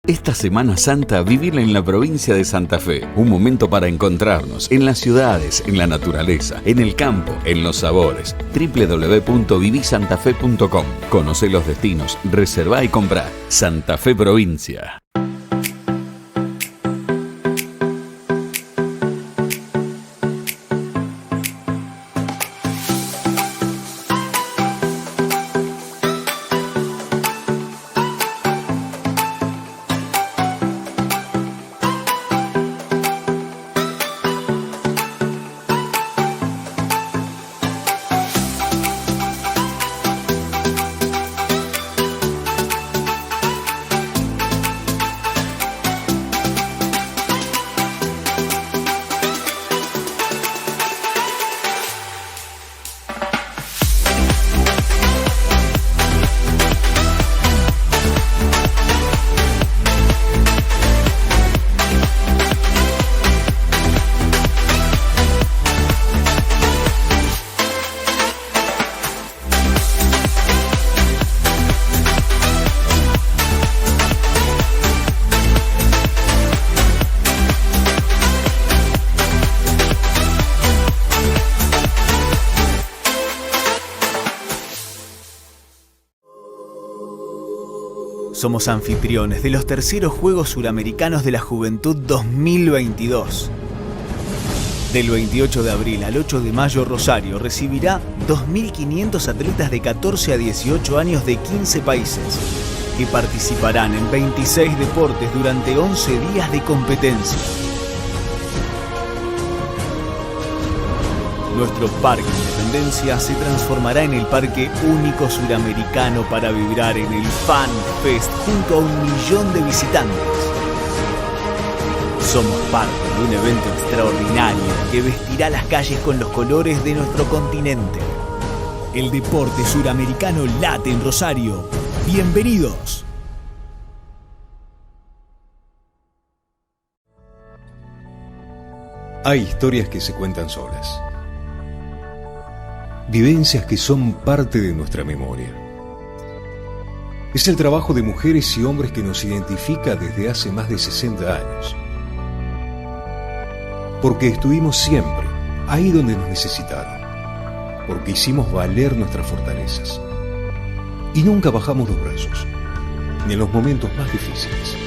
Esta Semana Santa, vivila en la provincia de Santa Fe. Un momento para encontrarnos en las ciudades, en la naturaleza, en el campo, en los sabores. www.vivisantafe.com. Conoce los destinos, reserva y comprá. Santa Fe Provincia. Somos anfitriones de los terceros Juegos Suramericanos de la Juventud 2022. Del 28 de abril al 8 de mayo, Rosario recibirá 2.500 atletas de 14 a 18 años de 15 países, que participarán en 26 deportes durante 11 días de competencia. Nuestro Parque Independencia se transformará en el parque único suramericano para vibrar en el Fan Fest junto a 1 millón de visitantes. Somos parte de un evento extraordinario que vestirá las calles con los colores de nuestro continente. El deporte suramericano late en Rosario. ¡Bienvenidos! Hay historias que se cuentan solas. Vivencias que son parte de nuestra memoria. Es el trabajo de mujeres y hombres que nos identifica desde hace más de 60 años. Porque estuvimos siempre ahí donde nos necesitaron. Porque hicimos valer nuestras fortalezas. Y nunca bajamos los brazos, ni en los momentos más difíciles.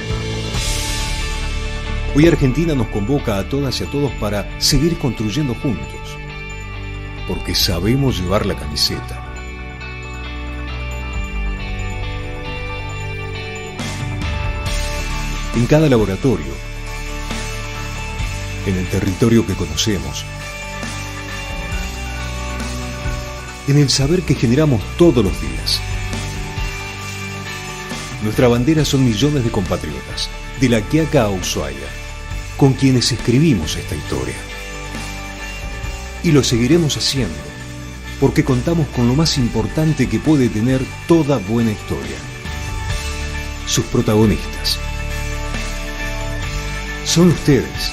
Hoy Argentina nos convoca a todas y a todos para seguir construyendo juntos. Porque sabemos llevar la camiseta. En cada laboratorio, en el territorio que conocemos, en el saber que generamos todos los días. Nuestra bandera son millones de compatriotas, de La Quiaca a Ushuaia, con quienes escribimos esta historia. Y lo seguiremos haciendo, porque contamos con lo más importante que puede tener toda buena historia: sus protagonistas. Son ustedes.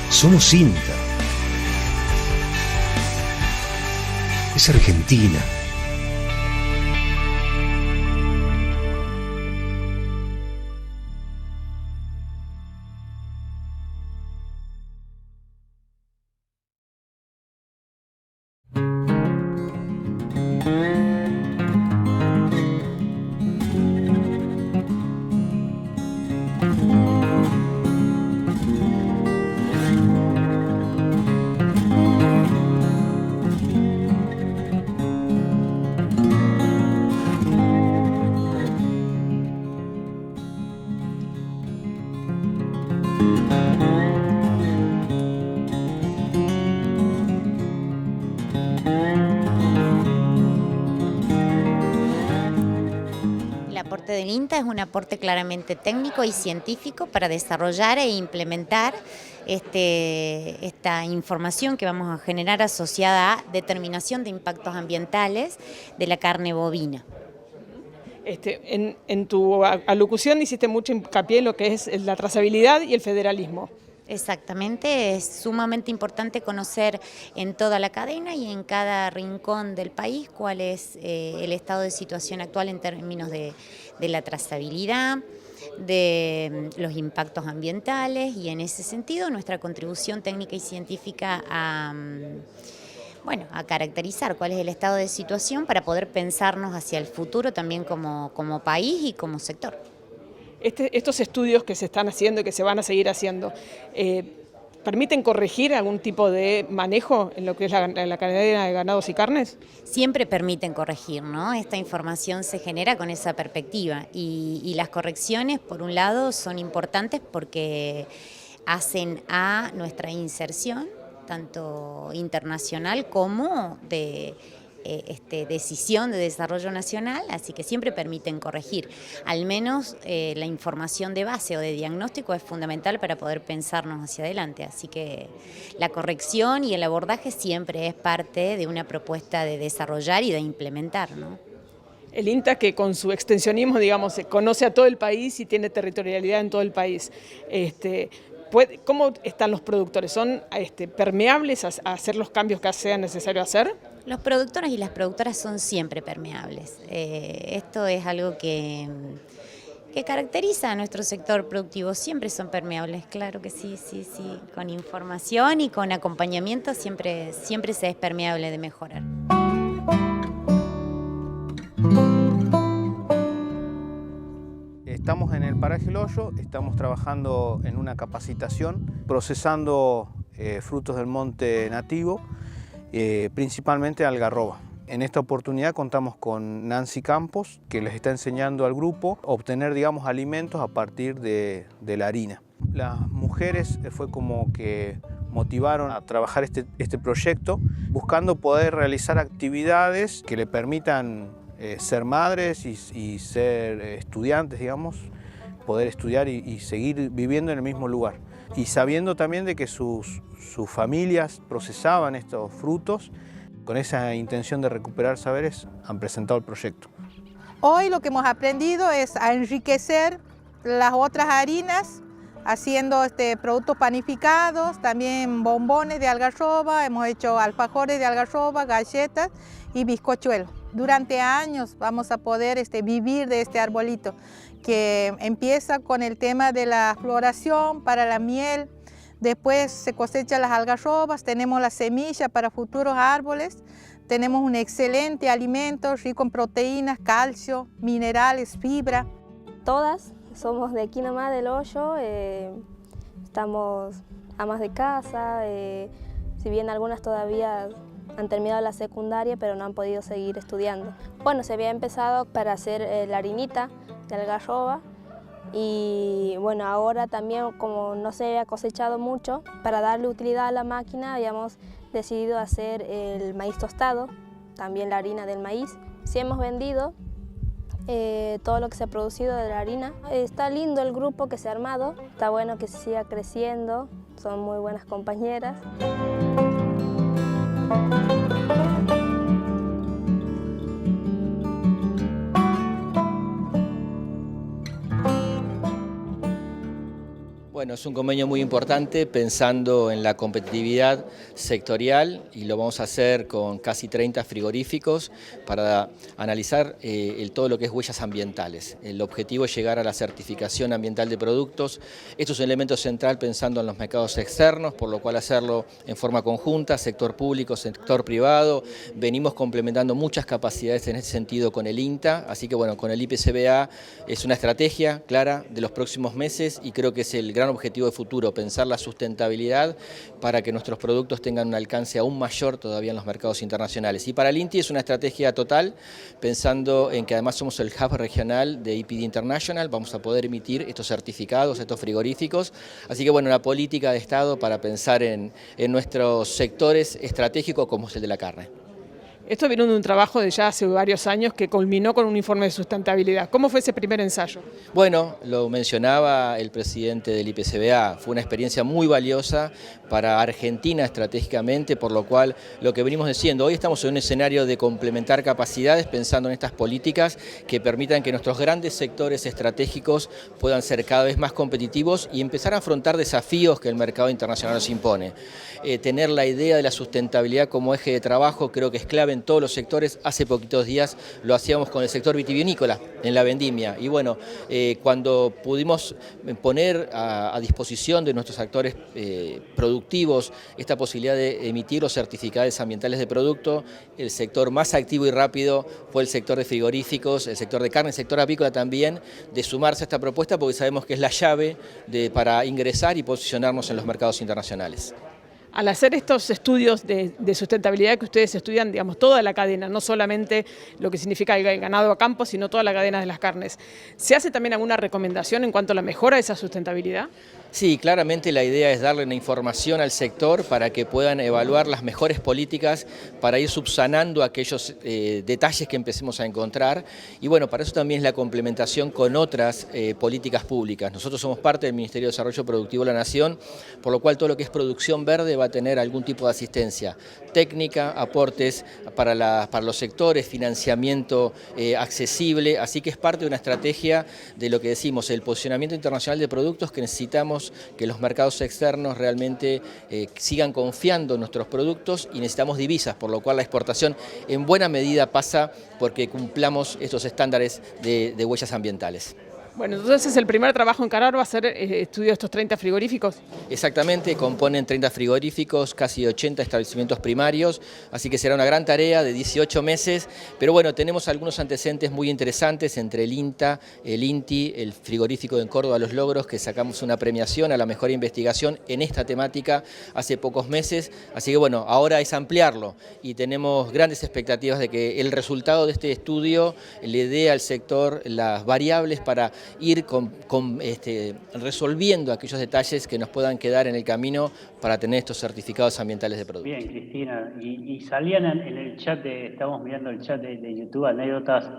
Somos Cinta. Es Argentina. El aporte del INTA es un aporte claramente técnico y científico para desarrollar e implementar esta información que vamos a generar asociada a determinación de impactos ambientales de la carne bovina. En tu alocución hiciste mucho hincapié en lo que es la trazabilidad y el federalismo. Exactamente, es sumamente importante conocer en toda la cadena y en cada rincón del país cuál es el estado de situación actual en términos de la trazabilidad, de los impactos ambientales y en ese sentido nuestra contribución técnica y científica a caracterizar cuál es el estado de situación para poder pensarnos hacia el futuro también como país y como sector. Estos estudios que se están haciendo y que se van a seguir haciendo, ¿permiten corregir algún tipo de manejo en lo que es la cadena de ganados y carnes? Siempre permiten corregir, ¿no? Esta información se genera con esa perspectiva y las correcciones, por un lado, son importantes porque hacen a nuestra inserción, tanto internacional como de decisión de desarrollo nacional, así que siempre permiten corregir. Al menos la información de base o de diagnóstico es fundamental para poder pensarnos hacia adelante, así que la corrección y el abordaje siempre es parte de una propuesta de desarrollar y de implementar, ¿no? El INTA, que con su extensionismo, digamos, conoce a todo el país y tiene territorialidad en todo el país. ¿Cómo están los productores? ¿Son permeables a hacer los cambios que sea necesario hacer? Los productores y las productoras son siempre permeables. Esto es algo que caracteriza a nuestro sector productivo. Siempre son permeables, claro que sí. Con información y con acompañamiento siempre se es permeable de mejorar. Estamos en el paraje El Hoyo, estamos trabajando en una capacitación, procesando frutos del monte nativo, principalmente algarroba. En esta oportunidad contamos con Nancy Campos, que les está enseñando al grupo a obtener, digamos, alimentos a partir de la harina. Las mujeres fue como que motivaron a trabajar este proyecto, buscando poder realizar actividades que le permitan ser madres y ser estudiantes, digamos, poder estudiar y seguir viviendo en el mismo lugar. Y sabiendo también de que sus familias procesaban estos frutos, con esa intención de recuperar saberes, han presentado el proyecto. Hoy lo que hemos aprendido es a enriquecer las otras harinas, haciendo productos panificados, también bombones de algarroba, hemos hecho alfajores de algarroba, galletas y bizcochuelos. Durante años vamos a poder vivir de este arbolito, que empieza con el tema de la floración para la miel, después se cosechan las algarrobas, tenemos la semilla para futuros árboles, tenemos un excelente alimento rico en proteínas, calcio, minerales, fibra. Todas somos de aquí nomás del Hoyo, estamos amas de casa, si bien algunas todavía han terminado la secundaria pero no han podido seguir estudiando. Bueno, se había empezado para hacer la harinita de algarroba y bueno, ahora también como no se había cosechado mucho, para darle utilidad a la máquina habíamos decidido hacer el maíz tostado, también la harina del maíz. Sí hemos vendido todo lo que se ha producido de la harina. Está lindo el grupo que se ha armado, está bueno que se siga creciendo, son muy buenas compañeras. Bueno, es un convenio muy importante pensando en la competitividad sectorial y lo vamos a hacer con casi 30 frigoríficos para analizar todo lo que es huellas ambientales. El objetivo es llegar a la certificación ambiental de productos. Esto es un elemento central pensando en los mercados externos, por lo cual hacerlo en forma conjunta, sector público, sector privado. Venimos complementando muchas capacidades en ese sentido con el INTA, así que bueno, con el IPCBA es una estrategia clara de los próximos meses y creo que es el gran objetivo de futuro, pensar la sustentabilidad para que nuestros productos tengan un alcance aún mayor todavía en los mercados internacionales. Y para el INTI es una estrategia total, pensando en que además somos el hub regional de EPD International, vamos a poder emitir estos certificados, estos frigoríficos, así que bueno, una política de Estado para pensar en nuestros sectores estratégicos como es el de la carne. Esto vino de un trabajo de ya hace varios años que culminó con un informe de sustentabilidad. ¿Cómo fue ese primer ensayo? Bueno, lo mencionaba el presidente del IPCBA, fue una experiencia muy valiosa para Argentina estratégicamente, por lo cual lo que venimos diciendo, hoy estamos en un escenario de complementar capacidades pensando en estas políticas que permitan que nuestros grandes sectores estratégicos puedan ser cada vez más competitivos y empezar a afrontar desafíos que el mercado internacional nos impone. Tener la idea de la sustentabilidad como eje de trabajo creo que es clave en todos los sectores. Hace poquitos días lo hacíamos con el sector vitivinícola en la vendimia y bueno, cuando pudimos poner a disposición de nuestros actores productivos esta posibilidad de emitir los certificados ambientales de producto, el sector más activo y rápido fue el sector de frigoríficos, el sector de carne, el sector apícola también, de sumarse a esta propuesta porque sabemos que es la llave para ingresar y posicionarnos en los mercados internacionales. Al hacer estos estudios de sustentabilidad que ustedes estudian, digamos, toda la cadena, no solamente lo que significa el ganado a campo, sino toda la cadena de las carnes, ¿se hace también alguna recomendación en cuanto a la mejora de esa sustentabilidad? Sí, claramente la idea es darle una información al sector para que puedan evaluar las mejores políticas para ir subsanando aquellos detalles que empecemos a encontrar y bueno, para eso también es la complementación con otras políticas públicas. Nosotros somos parte del Ministerio de Desarrollo Productivo de la Nación, por lo cual todo lo que es producción verde va a tener algún tipo de asistencia técnica, aportes para los sectores, financiamiento accesible, así que es parte de una estrategia de lo que decimos, el posicionamiento internacional de productos que necesitamos que los mercados externos realmente sigan confiando en nuestros productos y necesitamos divisas, por lo cual la exportación en buena medida pasa porque cumplamos estos estándares de huellas ambientales. Bueno, entonces el primer trabajo en Carar va a ser estudio de estos 30 frigoríficos. Exactamente, componen 30 frigoríficos, casi 80 establecimientos primarios, así que será una gran tarea de 18 meses, pero bueno, tenemos algunos antecedentes muy interesantes entre el INTA, el INTI, el frigorífico en Córdoba Los Logros, que sacamos una premiación a la mejor investigación en esta temática hace pocos meses, así que bueno, ahora es ampliarlo y tenemos grandes expectativas de que el resultado de este estudio le dé al sector las variables para ir resolviendo aquellos detalles que nos puedan quedar en el camino para tener estos certificados ambientales de producto. Bien, Cristina, y salían en el chat, estamos mirando el chat de YouTube, anécdotas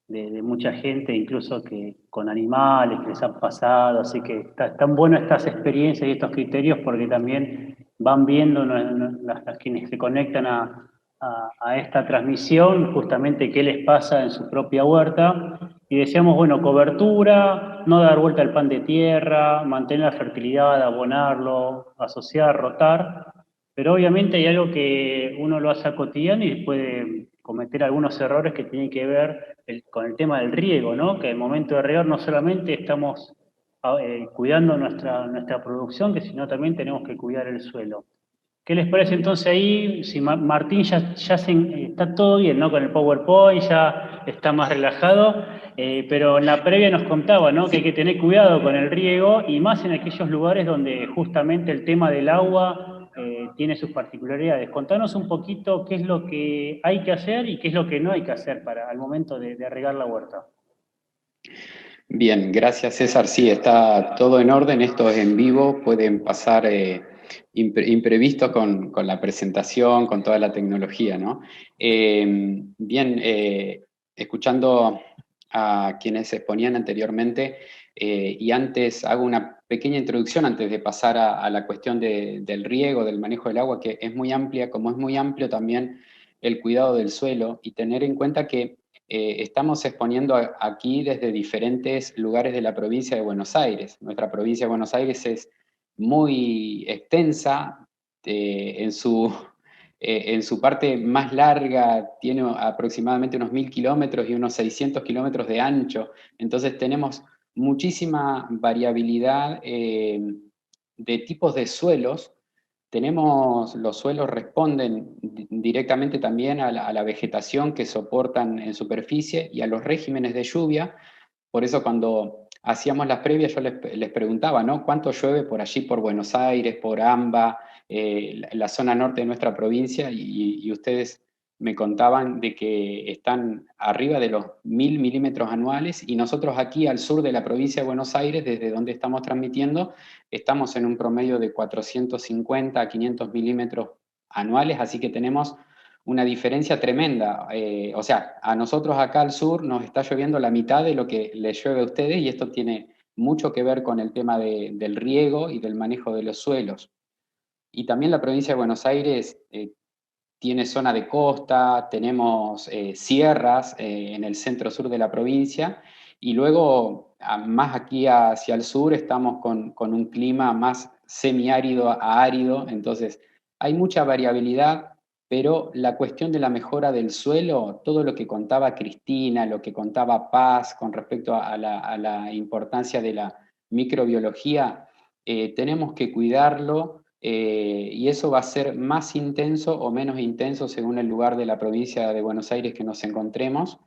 de mucha gente, incluso que con animales que les han pasado, así que están buenas estas experiencias y estos criterios porque también van viendo las quienes se conectan a esta transmisión, justamente qué les pasa en su propia huerta. Y decíamos, bueno, cobertura, no dar vuelta al pan de tierra, mantener la fertilidad, abonarlo, asociar, rotar, pero obviamente hay algo que uno lo hace a cotidiano y puede cometer algunos errores que tienen que ver con el tema del riego, ¿no? Que al momento de regar no solamente estamos cuidando nuestra producción, sino también tenemos que cuidar el suelo. ¿Qué les parece entonces ahí? Si Martín ya está todo bien, ¿no? Con el PowerPoint ya está más relajado, pero en la previa nos contaba, ¿no? Que hay que tener cuidado con el riego y más en aquellos lugares donde justamente el tema del agua tiene sus particularidades. Contanos un poquito qué es lo que hay que hacer y qué es lo que no hay que hacer al momento de regar la huerta. Bien, gracias César. Sí, está todo en orden, esto es en vivo, pueden pasar imprevistos con la presentación, con toda la tecnología, ¿no? Escuchando a quienes se exponían anteriormente, y antes hago una pequeña introducción antes de pasar a la cuestión del riego, del manejo del agua, que es muy amplia, como es muy amplio también el cuidado del suelo, y tener en cuenta que estamos exponiendo aquí desde diferentes lugares de la provincia de Buenos Aires. Nuestra provincia de Buenos Aires es muy extensa, en su parte más larga tiene aproximadamente unos 1000 kilómetros y unos 600 kilómetros de ancho, entonces tenemos muchísima variabilidad de tipos de suelos. Los suelos responden directamente también a la vegetación que soportan en superficie y a los regímenes de lluvia. Por eso cuando hacíamos las previas yo les preguntaba, ¿no? ¿Cuánto llueve por allí, por Buenos Aires, por AMBA, la zona norte de nuestra provincia? Y ustedes me contaban de que están arriba de los 1000 milímetros anuales, y nosotros aquí al sur de la provincia de Buenos Aires, desde donde estamos transmitiendo, estamos en un promedio de 450 a 500 milímetros anuales, así que tenemos una diferencia tremenda. O sea, a nosotros acá al sur nos está lloviendo la mitad de lo que les llueve a ustedes, y esto tiene mucho que ver con el tema del riego y del manejo de los suelos. Y también la provincia de Buenos Aires tiene zona de costa, tenemos sierras en el centro-sur de la provincia, y luego más aquí hacia el sur estamos con un clima más semiárido a árido, entonces hay mucha variabilidad, pero la cuestión de la mejora del suelo, todo lo que contaba Cristina, lo que contaba Paz con respecto a la importancia de la microbiología, tenemos que cuidarlo. Y eso va a ser más intenso o menos intenso según el lugar de la provincia de Buenos Aires que nos encontremos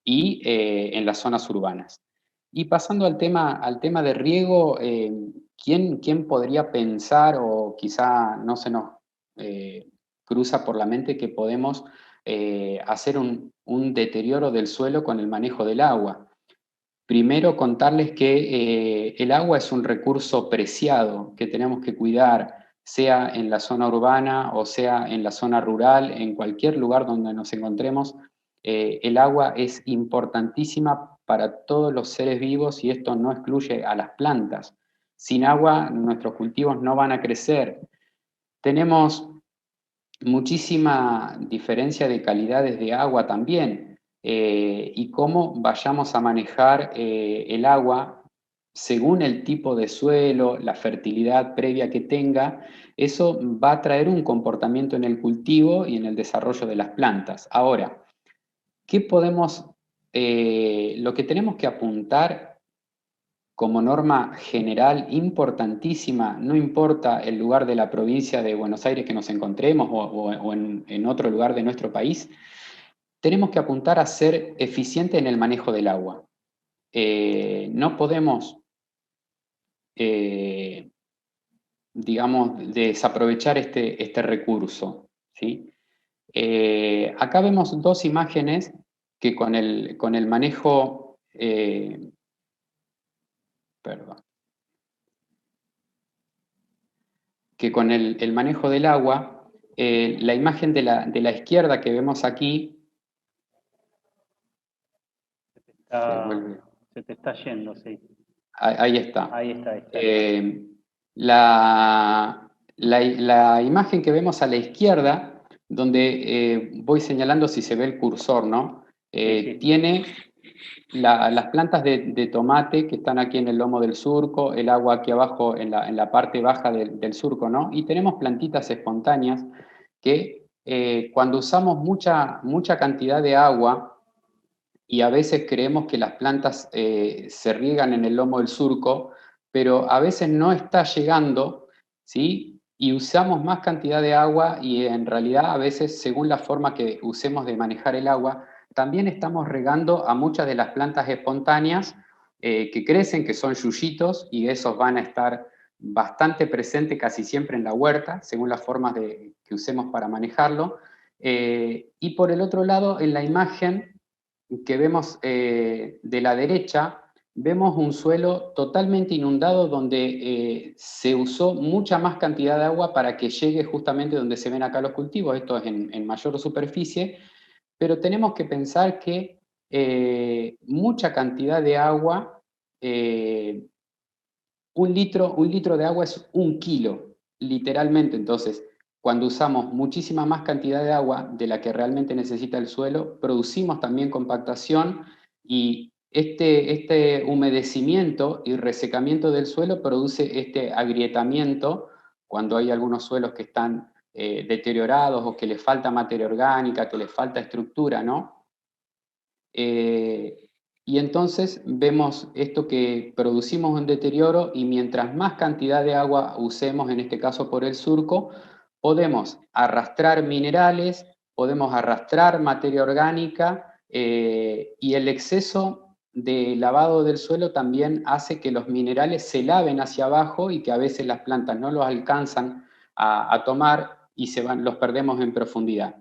y en las zonas urbanas. Y pasando al tema de riego, ¿quién podría pensar, o quizá no se nos cruza por la mente, que podemos hacer un deterioro del suelo con el manejo del agua? Primero, contarles que el agua es un recurso preciado que tenemos que cuidar, sea en la zona urbana o sea en la zona rural, en cualquier lugar donde nos encontremos. El agua es importantísima para todos los seres vivos, y esto no excluye a las plantas. Sin agua nuestros cultivos no van a crecer. Tenemos muchísima diferencia de calidades de agua también. Y cómo vayamos a manejar el agua según el tipo de suelo, la fertilidad previa que tenga, eso va a traer un comportamiento en el cultivo y en el desarrollo de las plantas. Ahora, ¿qué podemos, lo que tenemos que apuntar como norma general importantísima, no importa el lugar de la provincia de Buenos Aires que nos encontremos o en otro lugar de nuestro país, tenemos que apuntar a ser eficiente en el manejo del agua. No podemos, digamos, desaprovechar este recurso, ¿sí? Acá vemos dos imágenes que con el manejo, que con el manejo del agua, la imagen de la izquierda que vemos aquí, se te está yendo, sí. Ahí está. Ahí está. La imagen que vemos a la izquierda, donde voy señalando si se ve el cursor, ¿no? Sí. Tiene las plantas de tomate que están aquí en el lomo del surco, el agua aquí abajo en la parte baja del surco, ¿no? Y tenemos plantitas espontáneas que cuando usamos mucha cantidad de agua, y a veces creemos que las plantas se riegan en el lomo del surco, pero a veces no está llegando, ¿sí? Y usamos más cantidad de agua, y en realidad a veces, según la forma que usemos de manejar el agua, también estamos regando a muchas de las plantas espontáneas que crecen, que son yuyitos, y esos van a estar bastante presentes casi siempre en la huerta, según las formas que usemos para manejarlo. Y por el otro lado, en la imagen que vemos de la derecha, vemos un suelo totalmente inundado donde se usó mucha más cantidad de agua para que llegue justamente donde se ven acá los cultivos. Esto es en mayor superficie, pero tenemos que pensar que mucha cantidad de agua, un litro de agua es 1 kilo, literalmente. Entonces, cuando usamos muchísima más cantidad de agua de la que realmente necesita el suelo, producimos también compactación, y este humedecimiento y resecamiento del suelo produce este agrietamiento cuando hay algunos suelos que están deteriorados, o que les falta materia orgánica, que les falta estructura, ¿no? Y entonces vemos esto, que producimos un deterioro, y mientras más cantidad de agua usemos, en este caso por el surco, podemos arrastrar minerales, podemos arrastrar materia orgánica, y el exceso de lavado del suelo también hace que los minerales se laven hacia abajo, y que a veces las plantas no los alcanzan a tomar y los perdemos en profundidad.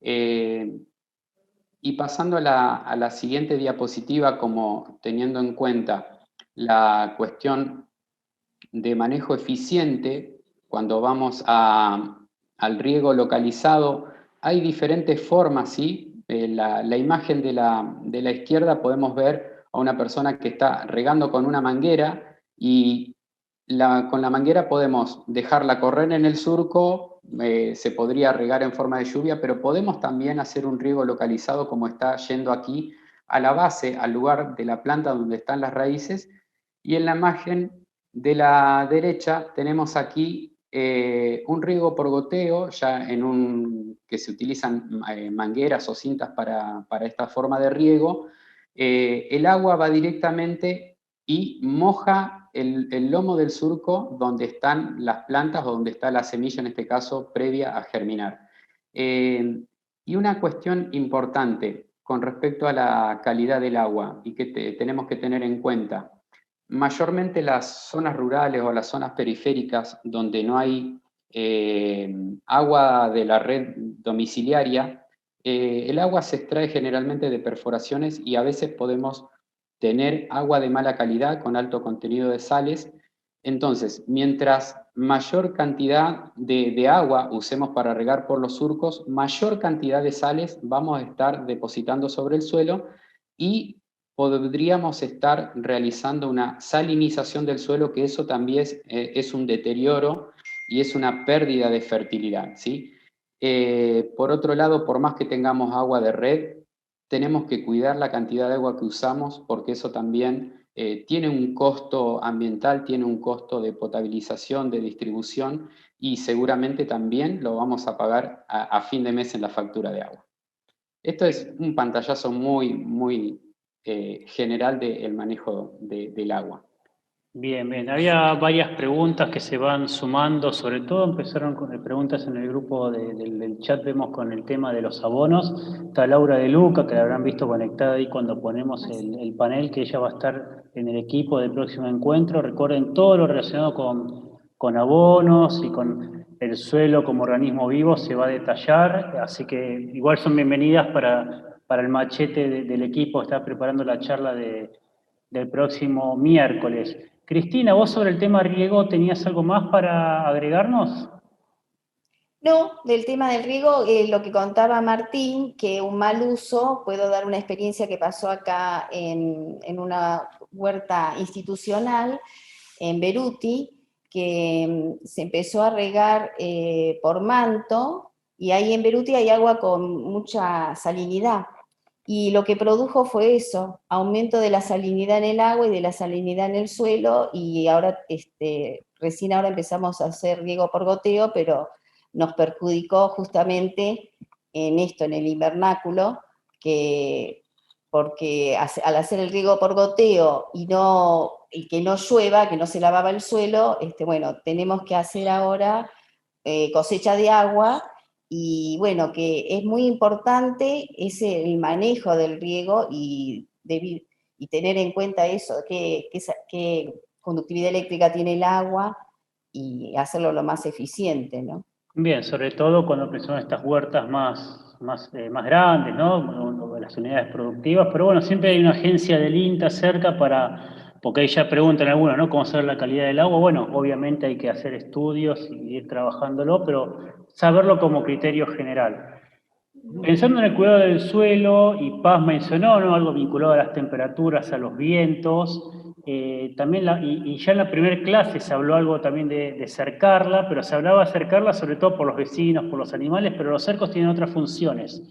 Y pasando a la siguiente diapositiva, como teniendo en cuenta la cuestión de manejo eficiente, cuando vamos al riego localizado, hay diferentes formas, ¿sí? La imagen de la izquierda podemos ver a una persona que está regando con una manguera y con la manguera podemos dejarla correr en el surco, se podría regar en forma de lluvia, pero podemos también hacer un riego localizado como está yendo aquí a la base, al lugar de la planta donde están las raíces. Y en la imagen de la derecha tenemos aquí un riego por goteo, ya que se utilizan mangueras o cintas para esta forma de riego. El agua va directamente y moja el lomo del surco donde están las plantas o donde está la semilla, en este caso, previa a germinar. Y una cuestión importante con respecto a la calidad del agua y que tenemos que tener en cuenta. Mayormente las zonas rurales o las zonas periféricas donde no hay agua de la red domiciliaria, el agua se extrae generalmente de perforaciones y a veces podemos tener agua de mala calidad con alto contenido de sales. Entonces, mientras mayor cantidad de agua usemos para regar por los surcos, mayor cantidad de sales vamos a estar depositando sobre el suelo y podríamos estar realizando una salinización del suelo, que eso también es un deterioro y es una pérdida de fertilidad, ¿sí? Por otro lado, por más que tengamos agua de red, tenemos que cuidar la cantidad de agua que usamos, porque eso también tiene un costo ambiental, tiene un costo de potabilización, de distribución, y seguramente también lo vamos a pagar a fin de mes en la factura de agua. Esto es un pantallazo muy general del manejo del agua. Bien, bien. Había varias preguntas que se van sumando, sobre todo empezaron con preguntas en el grupo del chat, vemos con el tema de los abonos. Está Laura de Luca, que la habrán visto conectada ahí cuando ponemos el panel, que ella va a estar en el equipo del próximo encuentro. Recuerden todo lo relacionado con abonos y con el suelo como organismo vivo se va a detallar, así que igual son bienvenidas para el machete del equipo que está preparando la charla del próximo miércoles. Cristina, vos sobre el tema riego, ¿tenías algo más para agregarnos? No, del tema del riego, lo que contaba Martín, que un mal uso, puedo dar una experiencia que pasó acá en una huerta institucional, en Beruti, que se empezó a regar por manto, y ahí en Beruti hay agua con mucha salinidad. Y lo que produjo fue eso, aumento de la salinidad en el agua y de la salinidad en el suelo, y ahora, recién ahora empezamos a hacer riego por goteo, pero nos perjudicó justamente en esto, en el invernáculo, porque al hacer el riego por goteo y que no llueva, que no se lavaba el suelo, bueno, tenemos que hacer ahora cosecha de agua. Y bueno, que es muy importante el manejo del riego y tener en cuenta eso, qué conductividad eléctrica tiene el agua y hacerlo lo más eficiente, ¿no? Bien, sobre todo cuando pensamos en estas huertas más grandes, ¿no? Las unidades productivas, pero bueno, siempre hay una agencia del INTA cerca porque ahí ya preguntan algunos, ¿no? ¿Cómo saber la calidad del agua? Bueno, obviamente hay que hacer estudios y ir trabajándolo, pero saberlo como criterio general. Pensando en el cuidado del suelo, y Paz mencionó, ¿no? Algo vinculado a las temperaturas, a los vientos, también y ya en la primera clase se habló algo también de cercarla, pero se hablaba de cercarla sobre todo por los vecinos, por los animales, pero los cercos tienen otras funciones.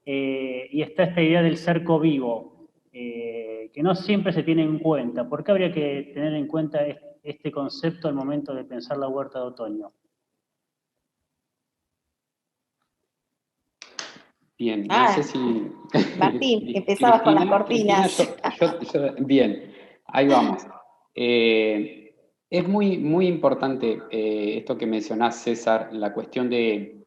Y está esta idea del cerco vivo, que no siempre se tiene en cuenta. ¿Por qué habría que tener en cuenta este concepto al momento de pensar la huerta de otoño? Bien, no sé si... Martín, empezabas con las cortinas. Bien, ahí vamos. Es muy importante esto que mencionás, César, la cuestión de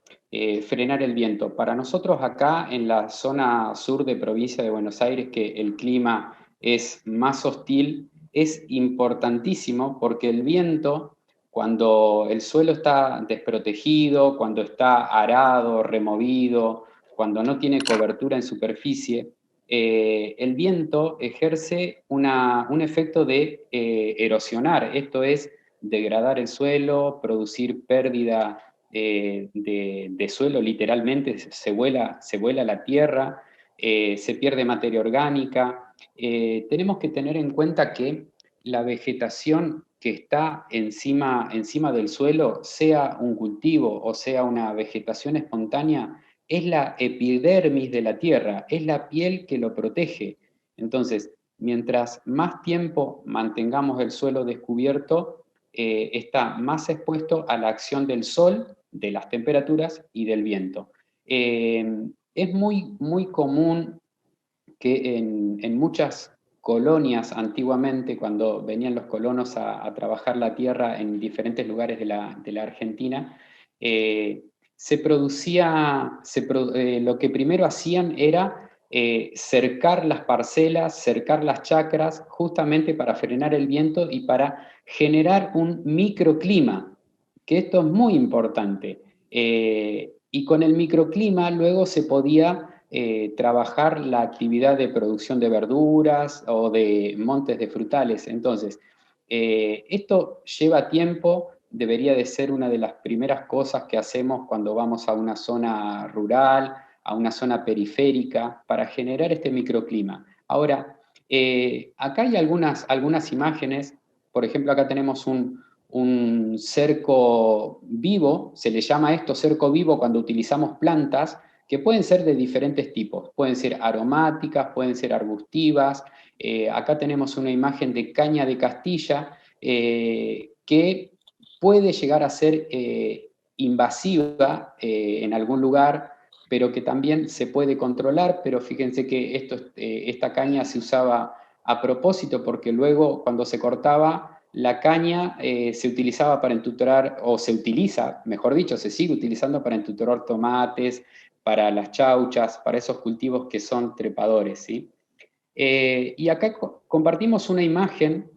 frenar el viento. Para nosotros acá en la zona sur de provincia de Buenos Aires, que el clima es más hostil, es importantísimo porque el viento, cuando el suelo está desprotegido, cuando está arado, removido, cuando no tiene cobertura en superficie, el viento ejerce un efecto de erosionar, esto es degradar el suelo, producir pérdida de suelo, literalmente se vuela la tierra, se pierde materia orgánica. Tenemos que tener en cuenta que la vegetación que está encima del suelo, sea un cultivo o sea una vegetación espontánea, es la epidermis de la tierra, es la piel que lo protege. Entonces, mientras más tiempo mantengamos el suelo descubierto, está más expuesto a la acción del sol, de las temperaturas y del viento. Es muy común que en muchas colonias antiguamente, cuando venían los colonos a trabajar la tierra en diferentes lugares de la Argentina, se producía, lo que primero hacían era cercar las parcelas, cercar las chacras, justamente para frenar el viento y para generar un microclima, que esto es muy importante. Y con el microclima luego se podía trabajar la actividad de producción de verduras o de montes de frutales. Entonces, esto lleva tiempo, debería de ser una de las primeras cosas que hacemos cuando vamos a una zona rural, a una zona periférica, para generar este microclima. Ahora, acá hay algunas imágenes. Por ejemplo, acá tenemos un cerco vivo, se le llama esto cerco vivo cuando utilizamos plantas, que pueden ser de diferentes tipos, pueden ser aromáticas, pueden ser arbustivas. Acá tenemos una imagen de caña de Castilla, que puede llegar a ser invasiva en algún lugar, pero que también se puede controlar. Pero fíjense que esta caña se usaba a propósito, porque luego cuando se cortaba, la caña se utilizaba para entutorar, o se utiliza, mejor dicho, se sigue utilizando para entutorar tomates, para las chauchas, para esos cultivos que son trepadores, ¿sí? Y acá compartimos una imagen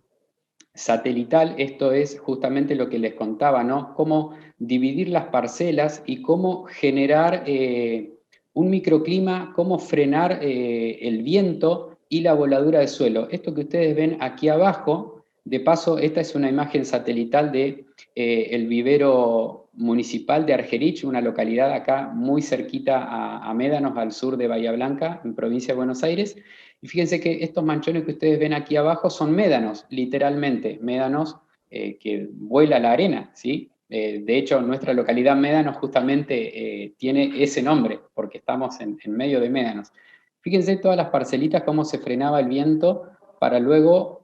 satelital. Esto es justamente lo que les contaba, ¿no? Cómo dividir las parcelas y cómo generar un microclima, cómo frenar el viento y la voladura del suelo. Esto que ustedes ven aquí abajo, de paso, esta es una imagen satelital de el vivero municipal de Argerich, una localidad acá muy cerquita a Médanos, al sur de Bahía Blanca, en provincia de Buenos Aires. Y fíjense que estos manchones que ustedes ven aquí abajo son médanos, literalmente, médanos que vuela la arena, ¿sí? De hecho, nuestra localidad Médanos justamente tiene ese nombre, porque estamos en medio de médanos. Fíjense todas las parcelitas, cómo se frenaba el viento para luego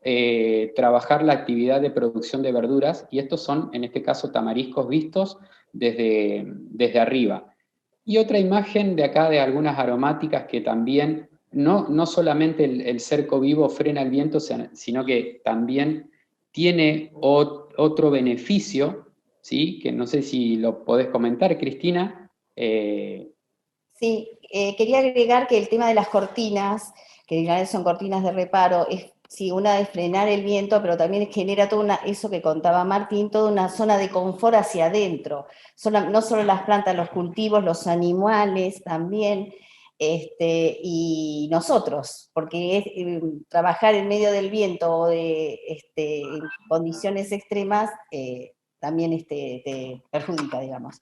trabajar la actividad de producción de verduras, y estos son, en este caso, tamariscos vistos desde arriba. Y otra imagen de acá de algunas aromáticas que también, no solamente el cerco vivo frena el viento, sino que también tiene otro beneficio, ¿sí? Que no sé si lo podés comentar, Cristina. Sí, quería agregar que el tema de las cortinas, que en realidad son cortinas de reparo, es sí, una de frenar el viento, pero también genera eso que contaba Martín, toda una zona de confort hacia adentro. No solo las plantas, los cultivos, los animales también, y nosotros, porque trabajar en medio del viento o en condiciones extremas también te perjudica, digamos.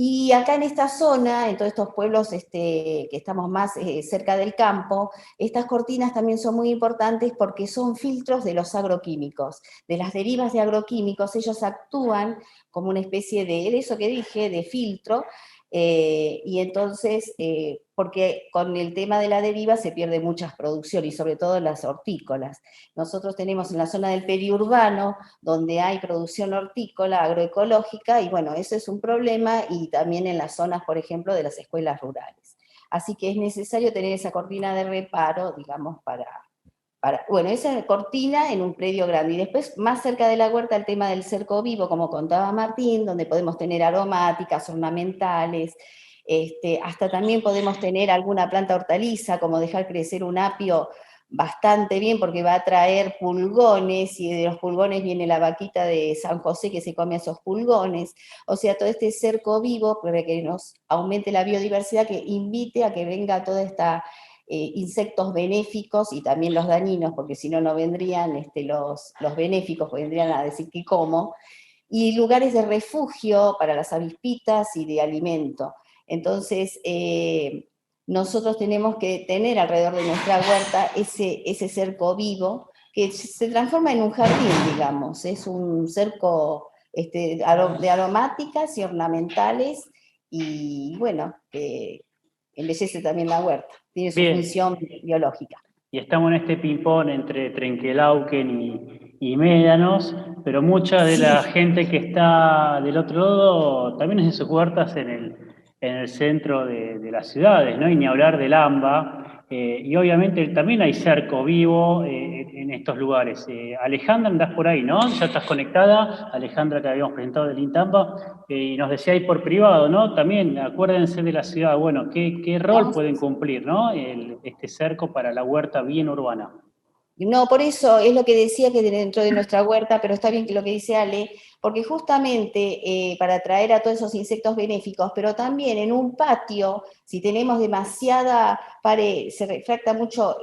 Y acá en esta zona, en todos estos pueblos que estamos más cerca del campo, estas cortinas también son muy importantes porque son filtros de los agroquímicos, de las derivas de agroquímicos. Ellos actúan como una especie de eso que dije, de filtro, y entonces, porque con el tema de la deriva se pierde muchas producciones, y sobre todo las hortícolas. Nosotros tenemos en la zona del periurbano, donde hay producción hortícola, agroecológica, y bueno, ese es un problema, y también en las zonas, por ejemplo, de las escuelas rurales. Así que es necesario tener esa cortina de reparo, digamos, bueno, esa cortina en un predio grande. Y después, más cerca de la huerta, el tema del cerco vivo, como contaba Martín, donde podemos tener aromáticas, ornamentales, hasta también podemos tener alguna planta hortaliza, como dejar crecer un apio bastante bien, porque va a traer pulgones, y de los pulgones viene la vaquita de San José que se come esos pulgones. O sea, todo este cerco vivo para que nos aumente la biodiversidad, que invite a que venga toda esta insectos benéficos y también los dañinos, porque si no, no vendrían los benéficos, vendrían a decir que como, y lugares de refugio para las avispitas y de alimento. Entonces, nosotros tenemos que tener alrededor de nuestra huerta ese cerco vivo que se transforma en un jardín, digamos. Es un cerco de aromáticas y ornamentales y, bueno, embellece también la huerta. Tiene su función biológica. Y estamos en este ping-pong entre Trenquelauquen y Médanos, pero mucha de la gente que está del otro lado también hace sus huertas en el centro de las ciudades, ¿no? Y ni hablar del AMBA. Y obviamente también hay cerco vivo en estos lugares. Alejandra, andás por ahí, ¿no? Ya estás conectada. Alejandra, que habíamos presentado del INTAMBA, y nos decía ahí por privado, ¿no? También acuérdense de la ciudad, bueno, ¿qué rol pueden cumplir, ¿no? Este cerco para la huerta bien urbana. No, por eso es lo que decía que dentro de nuestra huerta, pero está bien que lo que dice Ale, porque justamente para atraer a todos esos insectos benéficos, pero también en un patio, si tenemos demasiada pared, se refracta mucho,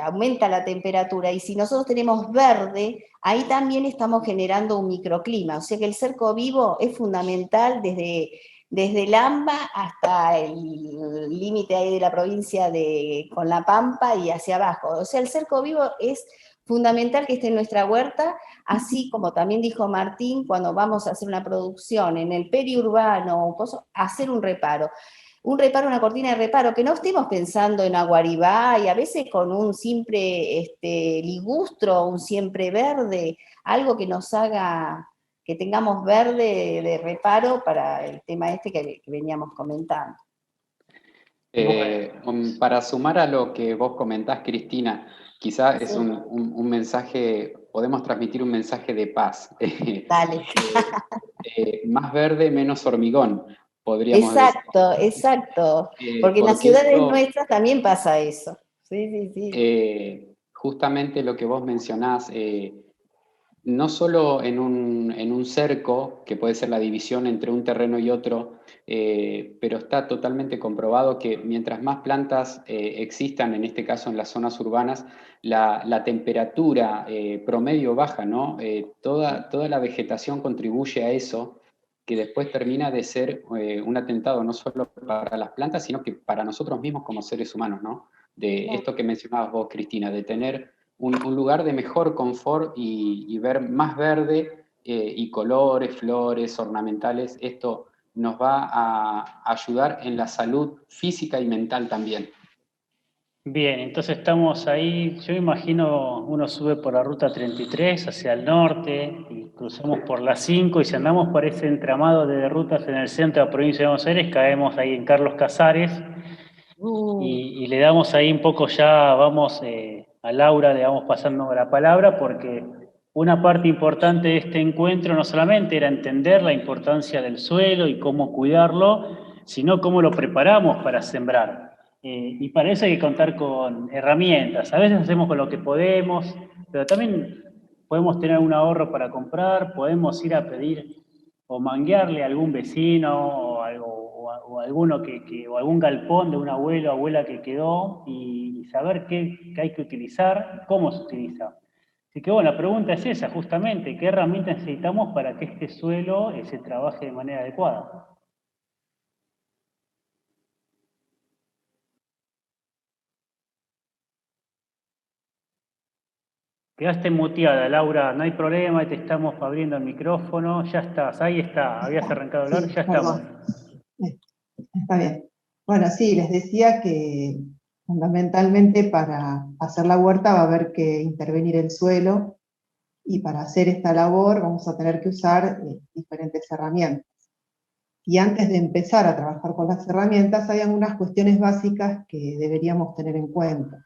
aumenta la temperatura, y si nosotros tenemos verde, ahí también estamos generando un microclima, o sea que el cerco vivo es fundamental desde el AMBA hasta el límite ahí de la provincia con La Pampa y hacia abajo. O sea, el cerco vivo es fundamental que esté en nuestra huerta, así como también dijo Martín, cuando vamos a hacer una producción en el periurbano, hacer un reparo, una cortina de reparo, que no estemos pensando en aguaribá, y a veces con un simple ligustro, un siempre verde, algo que nos haga que tengamos verde de reparo para el tema que veníamos comentando. Para sumar a lo que vos comentás, Cristina, quizá es un mensaje, podemos transmitir un mensaje de paz. Dale. Más verde, menos hormigón, podríamos decir. Exacto. Porque en las ciudades nuestras también pasa eso. Sí. Justamente lo que vos mencionás, no solo en un cerco, que puede ser la división entre un terreno y otro, pero está totalmente comprobado que mientras más plantas existan, en este caso en las zonas urbanas, la temperatura promedio baja, ¿no? Toda la vegetación contribuye a eso, que después termina de ser un atentado no solo para las plantas, sino que para nosotros mismos como seres humanos, ¿no? De esto que mencionabas vos, Cristina, de tener un lugar de mejor confort y ver más verde y colores, flores, ornamentales. Esto nos va a ayudar en la salud física y mental también. Bien, entonces estamos ahí, yo imagino uno sube por la ruta 33 hacia el norte y cruzamos por la 5 y si andamos por ese entramado de rutas en el centro de la provincia de Buenos Aires, caemos ahí en Carlos Casares y le damos ahí un poco ya, vamos a Laura, le vamos pasando la palabra porque una parte importante de este encuentro no solamente era entender la importancia del suelo y cómo cuidarlo, sino cómo lo preparamos para sembrar. Y para eso hay que contar con herramientas. A veces hacemos con lo que podemos, pero también podemos tener un ahorro para comprar, podemos ir a pedir o manguearle a algún vecino o alguno o algún galpón de un abuelo o abuela que quedó y saber qué hay que utilizar, cómo se utiliza. Así que bueno, la pregunta es esa, justamente, ¿qué herramientas necesitamos para que este suelo se trabaje de manera adecuada? Quedaste muteada, Laura, no hay problema, te estamos abriendo el micrófono, ya estás, ahí está, habías arrancado a hablar, ya estamos. Está bien. Bueno, sí, les decía que fundamentalmente para hacer la huerta va a haber que intervenir el suelo y para hacer esta labor vamos a tener que usar diferentes herramientas. Y antes de empezar a trabajar con las herramientas hay algunas cuestiones básicas que deberíamos tener en cuenta.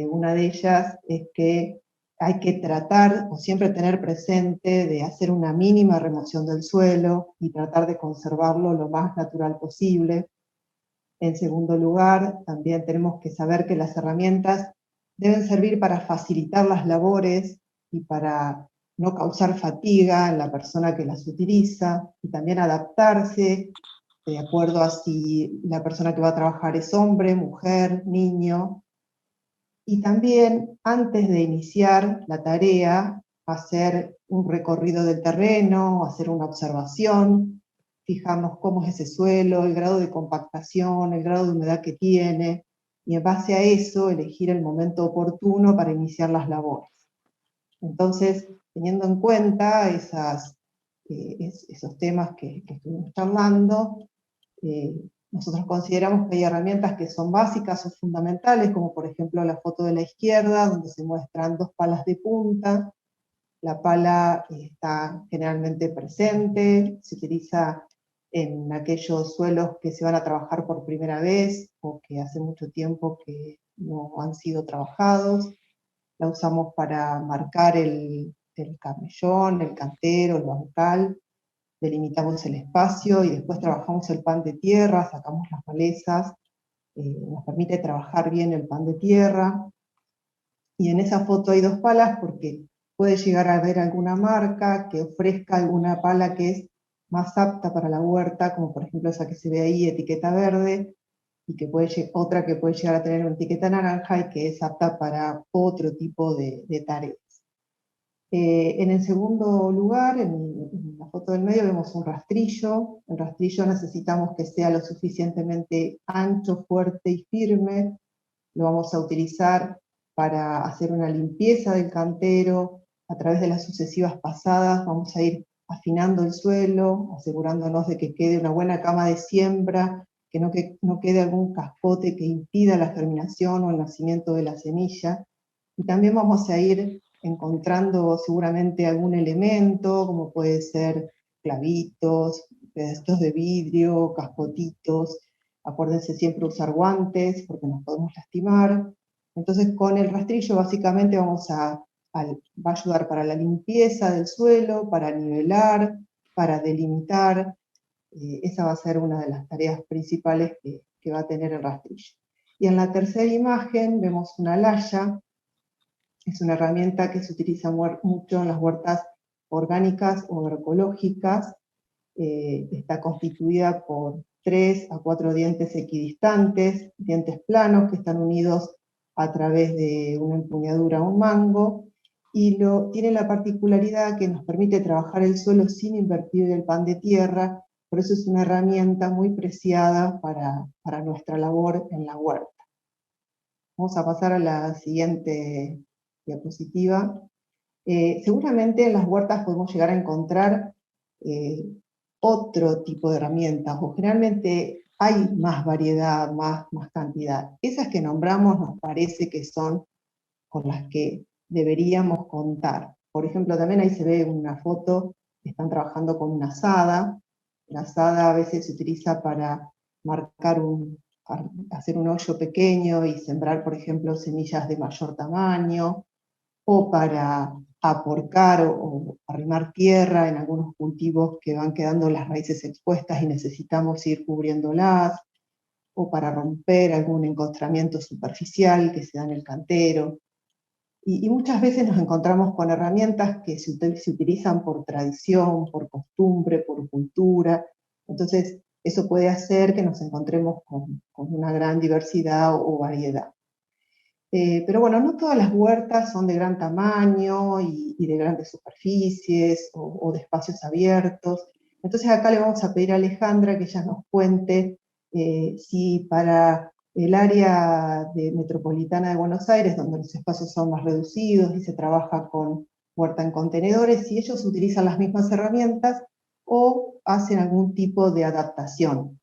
Una de ellas es que hay que tratar o siempre tener presente de hacer una mínima remoción del suelo y tratar de conservarlo lo más natural posible. En segundo lugar, también tenemos que saber que las herramientas deben servir para facilitar las labores y para no causar fatiga en la persona que las utiliza, y también adaptarse de acuerdo a si la persona que va a trabajar es hombre, mujer, niño. Y también, antes de iniciar la tarea, hacer un recorrido del terreno, hacer una observación, fijarnos cómo es ese suelo, el grado de compactación, el grado de humedad que tiene, y en base a eso elegir el momento oportuno para iniciar las labores. Entonces, teniendo en cuenta esos temas que estuvimos charlando, nosotros consideramos que hay herramientas que son básicas o fundamentales, como por ejemplo la foto de la izquierda, donde se muestran 2 palas de punta. La pala está generalmente presente, se utiliza en aquellos suelos que se van a trabajar por primera vez, o que hace mucho tiempo que no han sido trabajados. La usamos para marcar el camellón, el cantero, el bancal, delimitamos el espacio y después trabajamos el pan de tierra, sacamos las malezas, nos permite trabajar bien el pan de tierra. Y en esa foto hay 2 palas porque puede llegar a haber alguna marca que ofrezca alguna pala que es más apta para la huerta, como por ejemplo esa que se ve ahí, etiqueta verde, y que otra que puede llegar a tener una etiqueta naranja y que es apta para otro tipo de tareas. En el segundo lugar, en la foto del medio, vemos un rastrillo. El rastrillo necesitamos que sea lo suficientemente ancho, fuerte y firme. Lo vamos a utilizar para hacer una limpieza del cantero. A través de las sucesivas pasadas vamos a ir afinando el suelo, asegurándonos de que quede una buena cama de siembra, que no quede algún cascote que impida la germinación o el nacimiento de la semilla. Y también vamos a ir encontrando seguramente algún elemento, como puede ser clavitos, pedacitos de vidrio, cascotitos. Acuérdense siempre usar guantes, porque nos podemos lastimar. Entonces con el rastrillo básicamente va a ayudar para la limpieza del suelo, para nivelar, para delimitar. Esa va a ser una de las tareas principales que va a tener el rastrillo. Y en la tercera imagen vemos una laya. Es una herramienta que se utiliza mucho en las huertas orgánicas o agroecológicas. Está constituida por 3 a 4 dientes equidistantes, dientes planos que están unidos a través de una empuñadura o un mango, y tiene la particularidad que nos permite trabajar el suelo sin invertir el pan de tierra. Por eso es una herramienta muy preciada para nuestra labor en la huerta. Vamos a pasar a la siguiente diapositiva. Seguramente en las huertas podemos llegar a encontrar otro tipo de herramientas, o generalmente hay más variedad, más cantidad. Esas que nombramos nos parece que son con las que deberíamos contar. Por ejemplo, también ahí se ve una foto, están trabajando con una azada. La azada a veces se utiliza para hacer un hoyo pequeño y sembrar, por ejemplo, semillas de mayor tamaño, o para aporcar o arrimar tierra en algunos cultivos que van quedando las raíces expuestas y necesitamos ir cubriéndolas, o para romper algún encostramiento superficial que se da en el cantero. Y muchas veces nos encontramos con herramientas que se utilizan por tradición, por costumbre, por cultura. Entonces eso puede hacer que nos encontremos con una gran diversidad o variedad. Pero bueno, no todas las huertas son de gran tamaño y de grandes superficies o de espacios abiertos. Entonces acá le vamos a pedir a Alejandra que ella nos cuente si para el área metropolitana de Buenos Aires, donde los espacios son más reducidos y se trabaja con huerta en contenedores, si ellos utilizan las mismas herramientas o hacen algún tipo de adaptación.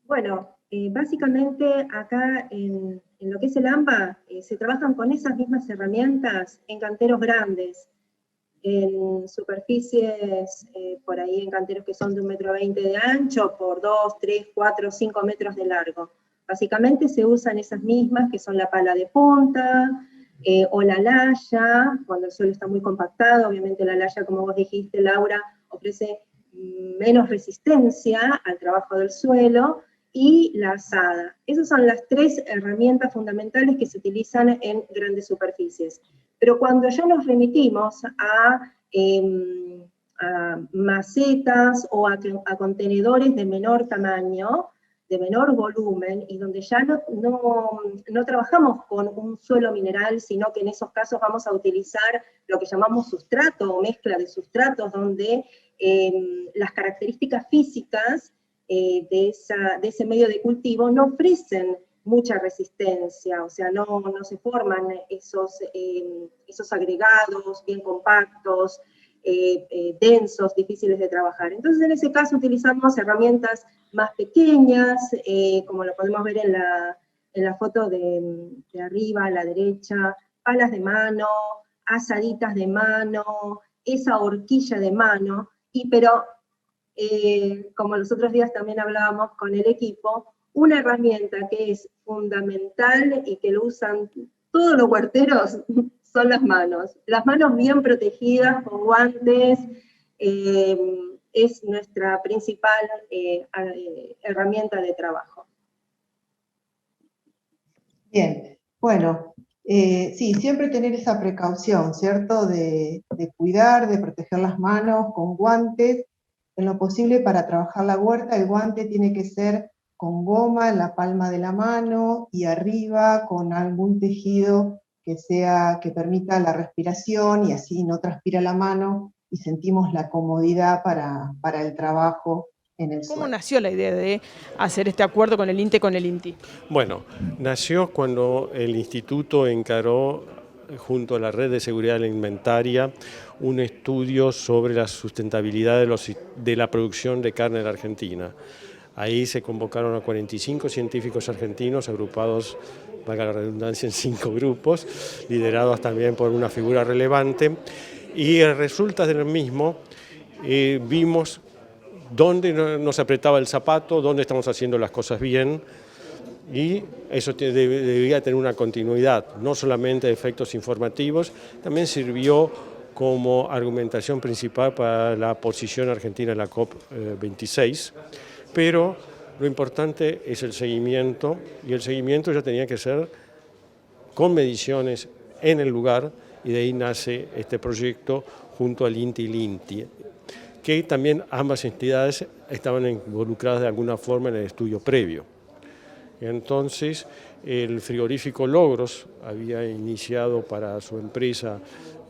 Bueno, básicamente acá en lo que es el AMBA se trabajan con esas mismas herramientas en canteros grandes, en superficies, por ahí en canteros que son de 1,20 m de ancho por 2, 3, 4, 5 metros de largo. Básicamente se usan esas mismas, que son la pala de punta, o la laya, cuando el suelo está muy compactado. Obviamente la laya, como vos dijiste, Laura, ofrece menos resistencia al trabajo del suelo, y la azada. Esas son las 3 herramientas fundamentales que se utilizan en grandes superficies. Pero cuando ya nos remitimos a macetas o a contenedores de menor tamaño, de menor volumen y donde ya no trabajamos con un suelo mineral, sino que en esos casos vamos a utilizar lo que llamamos sustrato o mezcla de sustratos, donde las características físicas de ese medio de cultivo no ofrecen mucha resistencia, o sea, no se forman esos agregados bien compactos, densos, difíciles de trabajar. Entonces, en ese caso utilizamos herramientas más pequeñas, como lo podemos ver en la foto de arriba, a la derecha, palas de mano, asaditas de mano, esa horquilla de mano, pero como los otros días también hablábamos con el equipo, una herramienta que es fundamental y que lo usan todos los huerteros son las manos. Las manos bien protegidas con guantes es nuestra principal herramienta de trabajo. Bien, bueno, sí, siempre tener esa precaución, ¿cierto? De cuidar, de proteger las manos con guantes. En lo posible para trabajar la huerta, el guante tiene que ser con goma en la palma de la mano y arriba con algún tejido que permita la respiración y así no transpira la mano y sentimos la comodidad para el trabajo en el suelo. ¿Cómo nació la idea de hacer este acuerdo con el INTE, con el INTI? Bueno, nació cuando el instituto encaró junto a la Red de Seguridad Alimentaria un estudio sobre la sustentabilidad de la producción de carne en la Argentina. Ahí se convocaron a 45 científicos argentinos agrupados, valga la redundancia, en 5 grupos, liderados también por una figura relevante, y resulta del mismo vimos dónde nos apretaba el zapato, dónde estamos haciendo las cosas bien, y eso debía tener una continuidad, no solamente de efectos informativos, también sirvió como argumentación principal para la posición argentina en la COP26, pero lo importante es el seguimiento, y el seguimiento ya tenía que ser con mediciones en el lugar, y de ahí nace este proyecto junto al INTI y el INTI, que también ambas entidades estaban involucradas de alguna forma en el estudio previo. Entonces, el frigorífico Logros había iniciado para su empresa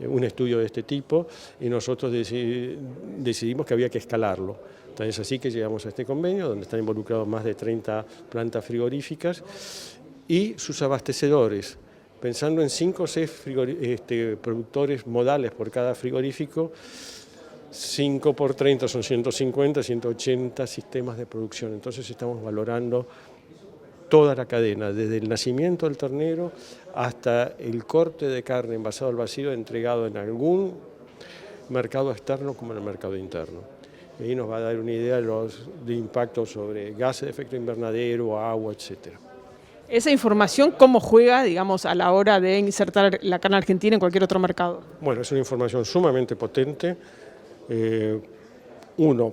un estudio de este tipo y nosotros decidimos que había que escalarlo. Entonces, así que llegamos a este convenio donde están involucrados más de 30 plantas frigoríficas y sus abastecedores. Pensando en 5 o 6 productores modales por cada frigorífico, 5 por 30 son 150, 180 sistemas de producción. Entonces estamos valorando toda la cadena, desde el nacimiento del ternero hasta el corte de carne envasado al vacío, entregado en algún mercado externo como en el mercado interno. Y ahí nos va a dar una idea de impacto sobre gases de efecto invernadero, agua, etcétera. Esa información, ¿cómo juega, digamos, a la hora de insertar la carne argentina en cualquier otro mercado? Bueno, es una información sumamente potente,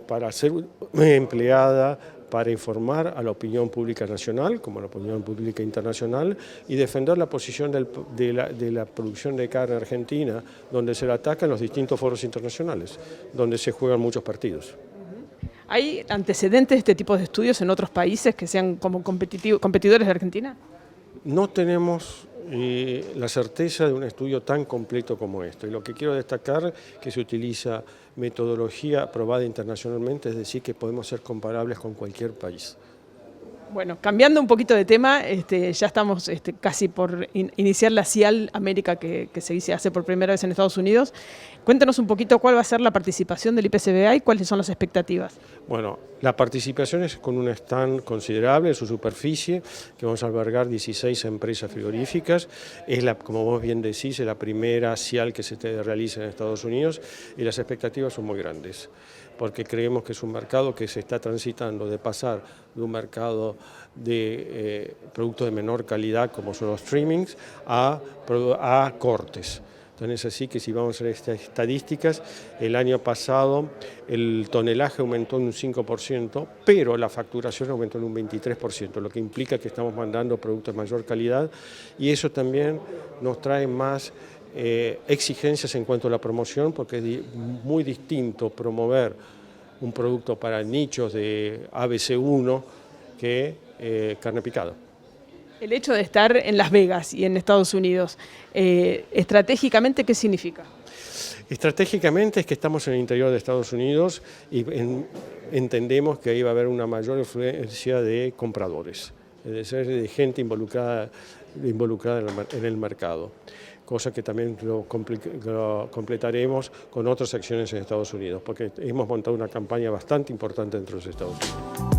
para ser empleada para informar a la opinión pública nacional, como a la opinión pública internacional, y defender la posición de la producción de carne argentina, donde se la ataca en los distintos foros internacionales, donde se juegan muchos partidos. ¿Hay antecedentes de este tipo de estudios en otros países que sean como competidores de Argentina? No tenemos la certeza de un estudio tan completo como esto. Y lo que quiero destacar es que se utiliza metodología aprobada internacionalmente, es decir, que podemos ser comparables con cualquier país. Bueno, cambiando un poquito de tema, ya estamos casi por iniciar la CIAL América que se hace por primera vez en Estados Unidos. Cuéntanos un poquito cuál va a ser la participación del IPCBA y cuáles son las expectativas. Bueno, la participación es con un stand considerable en su superficie, que vamos a albergar 16 empresas frigoríficas. Es, como vos bien decís, es la primera CIAL que se realiza en Estados Unidos y las expectativas son muy grandes, porque creemos que es un mercado que se está transitando de pasar de un mercado de productos de menor calidad, como son los streamings, a cortes. Entonces, así que si vamos a ver estas estadísticas, el año pasado el tonelaje aumentó en un 5%, pero la facturación aumentó en un 23%, lo que implica que estamos mandando productos de mayor calidad, y eso también nos trae más exigencias en cuanto a la promoción, porque es muy distinto promover un producto para nichos de ABC1 que carne picada. El hecho de estar en Las Vegas y en Estados Unidos, estratégicamente, ¿qué significa? Estratégicamente es que estamos en el interior de Estados Unidos y entendemos que ahí va a haber una mayor influencia de compradores, es decir, de gente involucrada en el mercado, cosa que también lo completaremos con otras acciones en Estados Unidos, porque hemos montado una campaña bastante importante dentro de los Estados Unidos.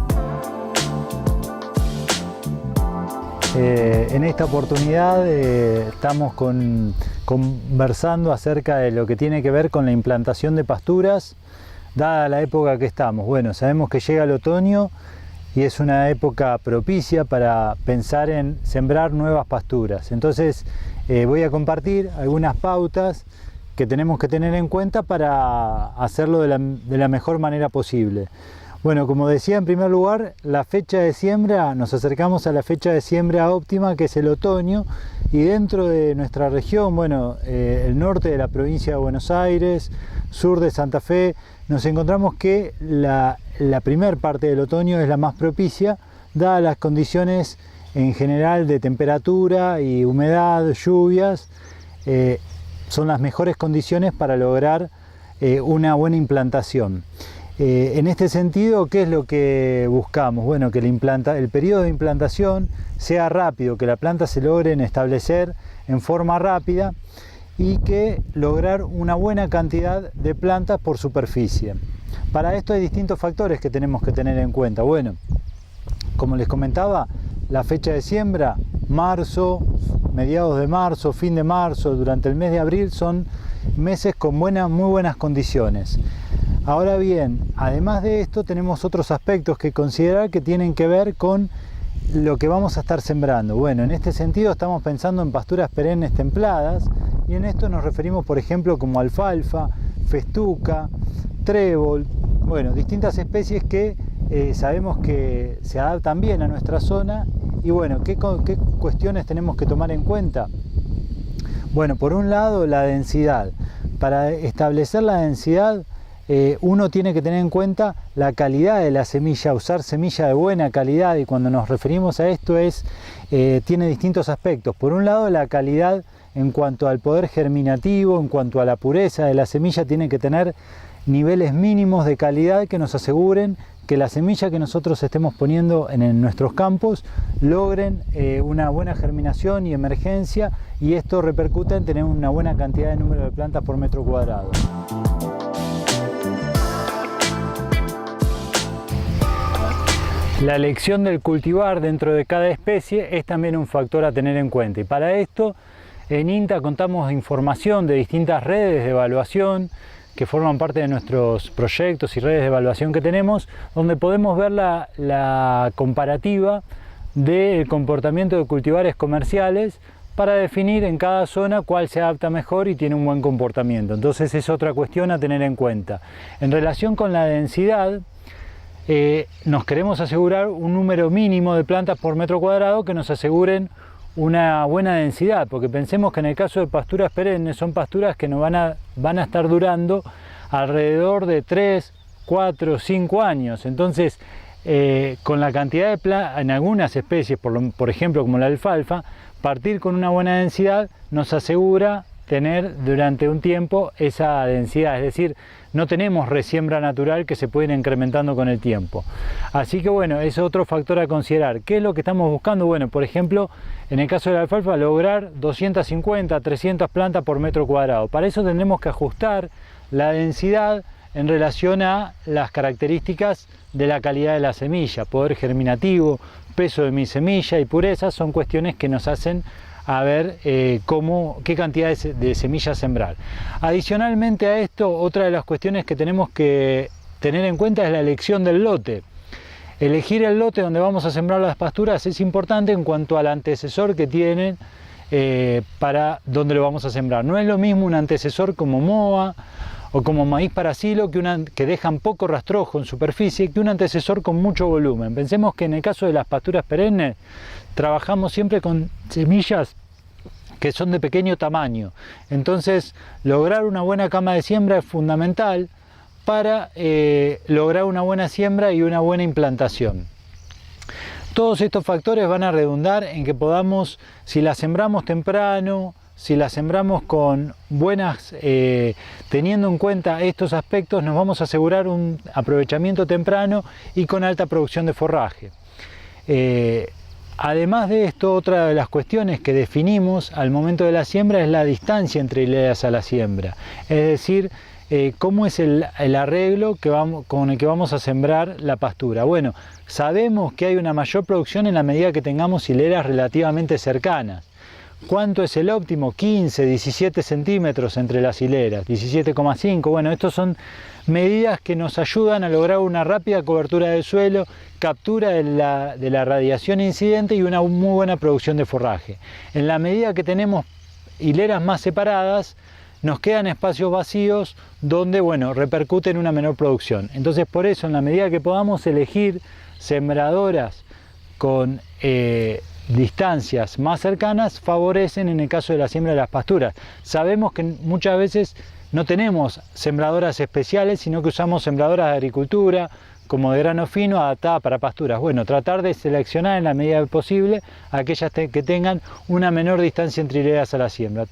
En esta oportunidad estamos conversando acerca de lo que tiene que ver con la implantación de pasturas, dada la época que estamos. Bueno, sabemos que llega el otoño y es una época propicia para pensar en sembrar nuevas pasturas. Entonces voy a compartir algunas pautas que tenemos que tener en cuenta para hacerlo de la mejor manera posible. Bueno, como decía, en primer lugar, la fecha de siembra, nos acercamos a la fecha de siembra óptima, que es el otoño, y dentro de nuestra región, bueno, el norte de la provincia de Buenos Aires, sur de Santa Fe, nos encontramos que la primer parte del otoño es la más propicia, dadas las condiciones en general de temperatura y humedad, lluvias, son las mejores condiciones para lograr una buena implantación. En este sentido, ¿qué es lo que buscamos? Bueno, que el periodo de implantación sea rápido, que la planta se logre establecer en forma rápida y que lograr una buena cantidad de plantas por superficie. Para esto hay distintos factores que tenemos que tener en cuenta. Bueno, como les comentaba, la fecha de siembra, marzo, mediados de marzo, fin de marzo, durante el mes de abril, son meses con muy buenas condiciones. Ahora bien, además de esto tenemos otros aspectos que considerar que tienen que ver con lo que vamos a estar sembrando. Bueno, en este sentido estamos pensando en pasturas perennes templadas y en esto nos referimos, por ejemplo, como alfalfa, festuca, trébol, bueno, distintas especies que sabemos que se adaptan bien a nuestra zona. Y bueno, ¿qué cuestiones tenemos que tomar en cuenta? Bueno, por un lado, la densidad. Para establecer la densidad, uno tiene que tener en cuenta la calidad de la semilla, usar semilla de buena calidad, y cuando nos referimos a esto tiene distintos aspectos. Por un lado, la calidad en cuanto al poder germinativo, en cuanto a la pureza de la semilla, tiene que tener niveles mínimos de calidad que nos aseguren que la semilla que nosotros estemos poniendo en nuestros campos logren una buena germinación y emergencia, y esto repercute en tener una buena cantidad de número de plantas por metro cuadrado. La elección del cultivar dentro de cada especie es también un factor a tener en cuenta, y para esto en INTA contamos de información de distintas redes de evaluación que forman parte de nuestros proyectos y redes de evaluación que tenemos, donde podemos ver la comparativa del comportamiento de cultivares comerciales para definir en cada zona cuál se adapta mejor y tiene un buen comportamiento. Entonces es otra cuestión a tener en cuenta. En relación con la densidad, nos queremos asegurar un número mínimo de plantas por metro cuadrado que nos aseguren una buena densidad, porque pensemos que en el caso de pasturas perennes son pasturas que nos van a estar durando alrededor de 3, 4, 5 años. Entonces, con la cantidad de plantas, en algunas especies, por ejemplo como la alfalfa, partir con una buena densidad nos asegura tener durante un tiempo esa densidad, es decir, no tenemos resiembra natural que se puede ir incrementando con el tiempo. Así que bueno, es otro factor a considerar. ¿Qué es lo que estamos buscando? Bueno, por ejemplo, en el caso de la alfalfa, lograr 250, 300 plantas por metro cuadrado. Para eso tendremos que ajustar la densidad en relación a las características de la calidad de la semilla, poder germinativo, peso de mi semilla y pureza, son cuestiones que nos hacen a ver qué cantidad de semillas sembrar. Adicionalmente a esto, otra de las cuestiones que tenemos que tener en cuenta es la elección del lote. Elegir el lote donde vamos a sembrar las pasturas es importante en cuanto al antecesor que tienen para donde lo vamos a sembrar. No es lo mismo un antecesor como moa o como maíz para silo que dejan poco rastrojo en superficie, que un antecesor con mucho volumen. Pensemos que en el caso de las pasturas perennes trabajamos siempre con semillas que son de pequeño tamaño. Entonces, lograr una buena cama de siembra es fundamental para lograr una buena siembra y una buena implantación. Todos estos factores van a redundar en que podamos, si la sembramos temprano, si la sembramos con buenas, teniendo en cuenta estos aspectos, nos vamos a asegurar un aprovechamiento temprano y con alta producción de forraje. Además de esto, otra de las cuestiones que definimos al momento de la siembra es la distancia entre hileras a la siembra. Es decir, cómo es el arreglo con el que vamos a sembrar la pastura. Bueno, sabemos que hay una mayor producción en la medida que tengamos hileras relativamente cercanas. ¿Cuánto es el óptimo? 15, 17 centímetros entre las hileras, 17,5. Bueno, estos son medidas que nos ayudan a lograr una rápida cobertura del suelo, captura de la radiación incidente y una muy buena producción de forraje. En la medida que tenemos hileras más separadas, nos quedan espacios vacíos donde, bueno, repercute en una menor producción. Entonces, por eso, en la medida que podamos elegir sembradoras con distancias más cercanas, favorecen en el caso de la siembra de las pasturas. Sabemos que muchas veces no tenemos sembradoras especiales, sino que usamos sembradoras de agricultura, como de grano fino, adaptadas para pasturas. Bueno, tratar de seleccionar en la medida posible aquellas que tengan una menor distancia entre hileras a la siembra.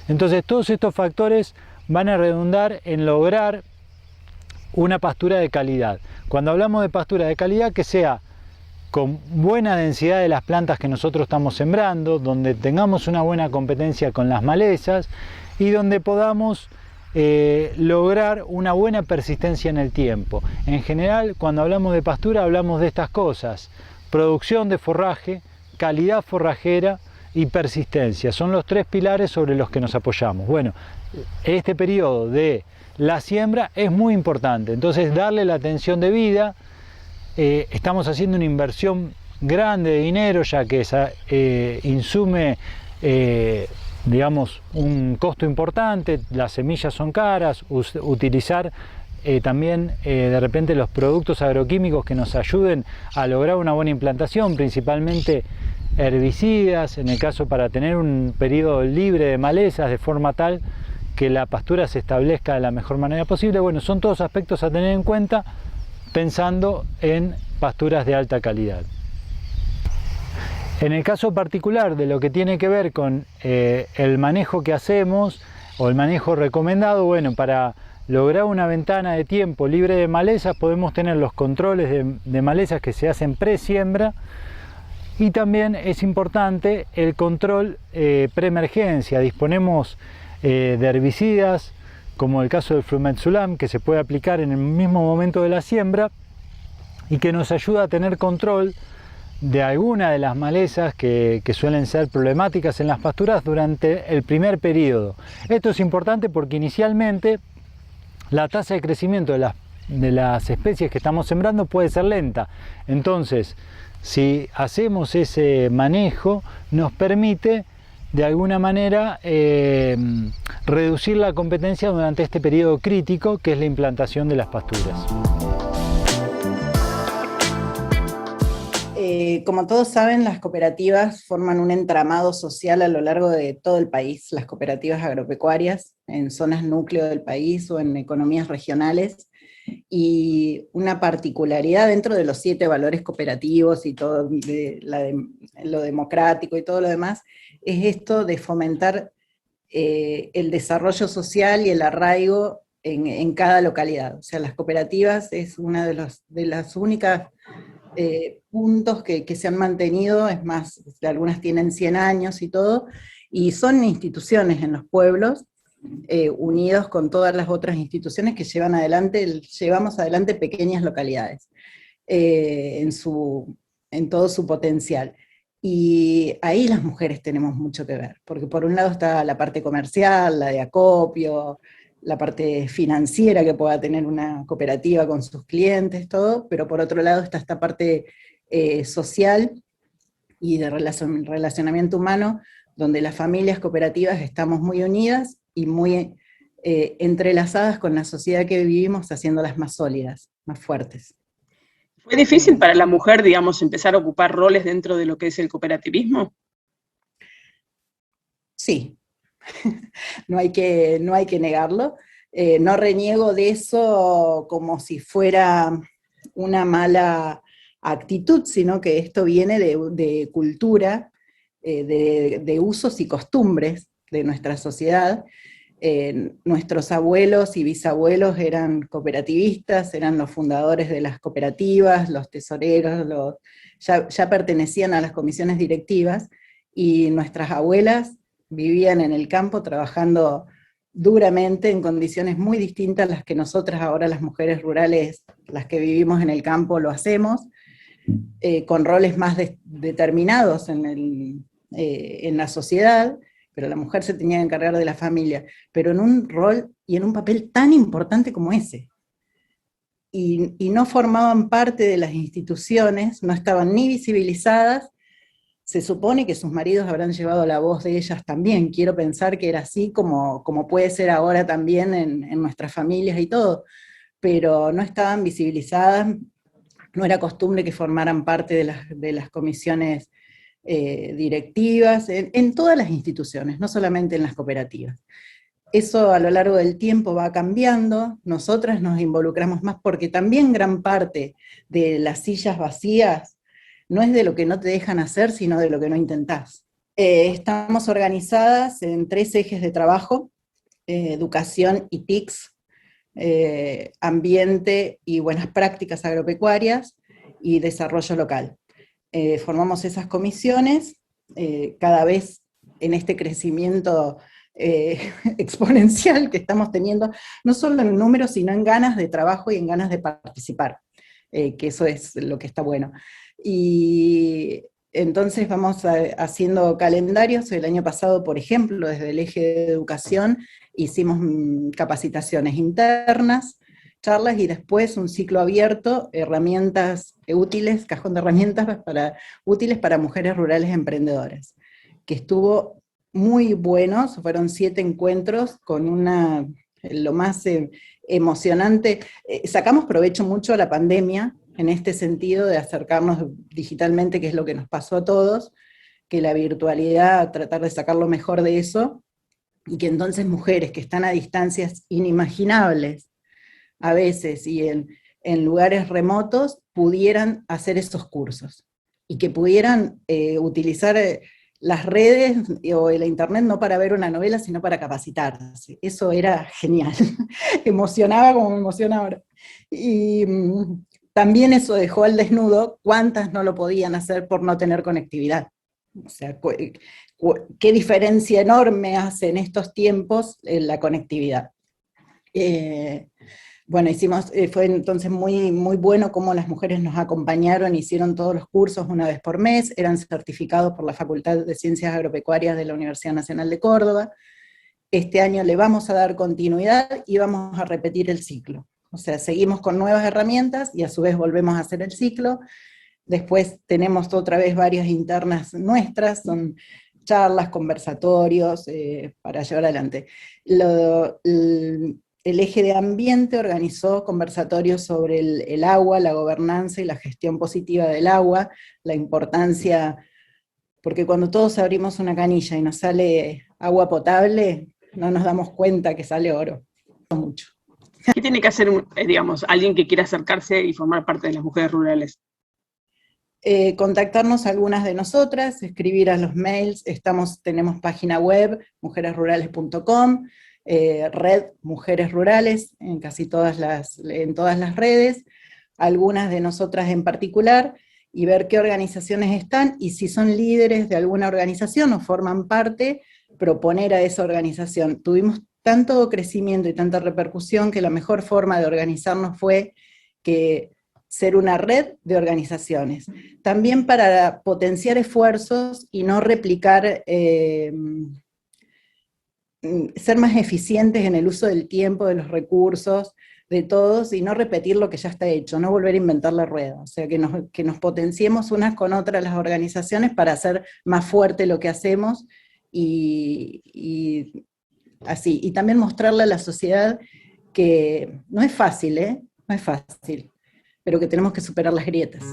Entonces, todos estos factores van a redundar en lograr una pastura de calidad. Cuando hablamos de pastura de calidad, que sea con buena densidad de las plantas que nosotros estamos sembrando, donde tengamos una buena competencia con las malezas y donde podamos lograr una buena persistencia en el tiempo. En general, cuando hablamos de pastura, hablamos de estas cosas: producción de forraje, calidad forrajera y persistencia. Son los tres pilares sobre los que nos apoyamos. Bueno, este periodo de la siembra es muy importante, entonces darle la atención debida. Estamos haciendo una inversión grande de dinero, ya que insume digamos, un costo importante, las semillas son caras, utilizar también de repente los productos agroquímicos que nos ayuden a lograr una buena implantación, principalmente herbicidas, en el caso para tener un periodo libre de malezas, de forma tal que la pastura se establezca de la mejor manera posible. Bueno, son todos aspectos a tener en cuenta pensando en pasturas de alta calidad. En el caso particular de lo que tiene que ver con el manejo que hacemos o el manejo recomendado, bueno, para lograr una ventana de tiempo libre de malezas podemos tener los controles de malezas que se hacen pre-siembra, y también es importante el control preemergencia. Disponemos de herbicidas, como el caso del Flumetsulam, que se puede aplicar en el mismo momento de la siembra y que nos ayuda a tener control de alguna de las malezas que suelen ser problemáticas en las pasturas durante el primer periodo. Esto es importante porque inicialmente la tasa de crecimiento de las especies que estamos sembrando puede ser lenta. Entonces, si hacemos ese manejo, nos permite de alguna manera reducir la competencia durante este periodo crítico que es la implantación de las pasturas. Como todos saben, las cooperativas forman un entramado social a lo largo de todo el país, las cooperativas agropecuarias, en zonas núcleo del país o en economías regionales, y una particularidad dentro de los 7 valores cooperativos y todo lo democrático y todo lo demás, es esto de fomentar el desarrollo social y el arraigo en cada localidad. O sea, las cooperativas es una de las únicas puntos que se han mantenido, es más, algunas tienen 100 años y todo, y son instituciones en los pueblos, unidos con todas las otras instituciones que llevamos adelante pequeñas localidades, en todo su potencial. Y ahí las mujeres tenemos mucho que ver, porque por un lado está la parte comercial, la de acopio, la parte financiera que pueda tener una cooperativa con sus clientes, todo, pero por otro lado está esta parte social y de relacionamiento humano, donde las familias cooperativas estamos muy unidas y muy entrelazadas con la sociedad que vivimos, haciéndolas más sólidas, más fuertes. ¿Fue difícil para la mujer, digamos, empezar a ocupar roles dentro de lo que es el cooperativismo? Sí, no hay que negarlo. No reniego de eso como si fuera una mala actitud, sino que esto viene de cultura, de usos y costumbres de nuestra sociedad. Nuestros abuelos y bisabuelos eran cooperativistas, eran los fundadores de las cooperativas, los tesoreros, ya pertenecían a las comisiones directivas, y nuestras abuelas vivían en el campo trabajando duramente en condiciones muy distintas a las que nosotras ahora las mujeres rurales, las que vivimos en el campo, lo hacemos, con roles más determinados en la sociedad, pero la mujer se tenía que encargar de la familia, pero en un rol y en un papel tan importante como ese. Y no formaban parte de las instituciones, no estaban ni visibilizadas. Se supone que sus maridos habrán llevado la voz de ellas también. Quiero pensar que era así como puede ser ahora también en nuestras familias y todo, pero no estaban visibilizadas, no era costumbre que formaran parte de las comisiones directivas, en todas las instituciones, no solamente en las cooperativas. Eso a lo largo del tiempo va cambiando, nosotras nos involucramos más porque también gran parte de las sillas vacías no es de lo que no te dejan hacer, sino de lo que no intentás. Estamos organizadas en 3 ejes de trabajo: educación y TICs, ambiente y buenas prácticas agropecuarias, y desarrollo local. Formamos esas comisiones, cada vez en este crecimiento exponencial que estamos teniendo, no solo en números, sino en ganas de trabajo y en ganas de participar, que eso es lo que está bueno. Y entonces vamos haciendo calendarios. El año pasado, por ejemplo, desde el eje de educación, hicimos capacitaciones internas, charlas, y después un ciclo abierto, herramientas útiles, cajón de herramientas útiles para mujeres rurales emprendedoras, que estuvo muy bueno. Fueron 7 encuentros con lo más emocionante. Sacamos provecho mucho a la pandemia, en este sentido de acercarnos digitalmente, que es lo que nos pasó a todos, que la virtualidad, tratar de sacar lo mejor de eso, y que entonces mujeres que están a distancias inimaginables a veces, y en lugares remotos, pudieran hacer esos cursos, y que pudieran utilizar las redes o la internet no para ver una novela, sino para capacitarse. Eso era genial, emocionaba como me emociona ahora. Y también eso dejó al desnudo cuántas no lo podían hacer por no tener conectividad. O sea, qué diferencia enorme hace en estos tiempos la conectividad. Bueno, fue entonces muy, muy bueno cómo las mujeres nos acompañaron, hicieron todos los cursos una vez por mes, eran certificados por la Facultad de Ciencias Agropecuarias de la Universidad Nacional de Córdoba. Este año le vamos a dar continuidad y vamos a repetir el ciclo. O sea, seguimos con nuevas herramientas y a su vez volvemos a hacer el ciclo. Después tenemos otra vez varias internas nuestras, son charlas, conversatorios, para llevar adelante. El eje de ambiente organizó conversatorios sobre el agua, la gobernanza y la gestión positiva del agua, la importancia, porque cuando todos abrimos una canilla y nos sale agua potable, no nos damos cuenta que sale oro. Mucho. ¿Qué tiene que hacer, digamos, alguien que quiera acercarse y formar parte de las mujeres rurales? Contactarnos a algunas de nosotras, escribir a los mails. Tenemos página web, mujeresrurales.com, red Mujeres Rurales, en todas las redes, algunas de nosotras en particular, y ver qué organizaciones están, y si son líderes de alguna organización o forman parte, proponer a esa organización. Tuvimos tanto crecimiento y tanta repercusión que la mejor forma de organizarnos fue ser una red de organizaciones. También para potenciar esfuerzos y no replicar, ser más eficientes en el uso del tiempo, de los recursos, de todos, y no repetir lo que ya está hecho, no volver a inventar la rueda. O sea, que nos potenciemos unas con otras las organizaciones para hacer más fuerte lo que hacemos, y así. Y también mostrarle a la sociedad que no es fácil, no es fácil, pero que tenemos que superar las grietas.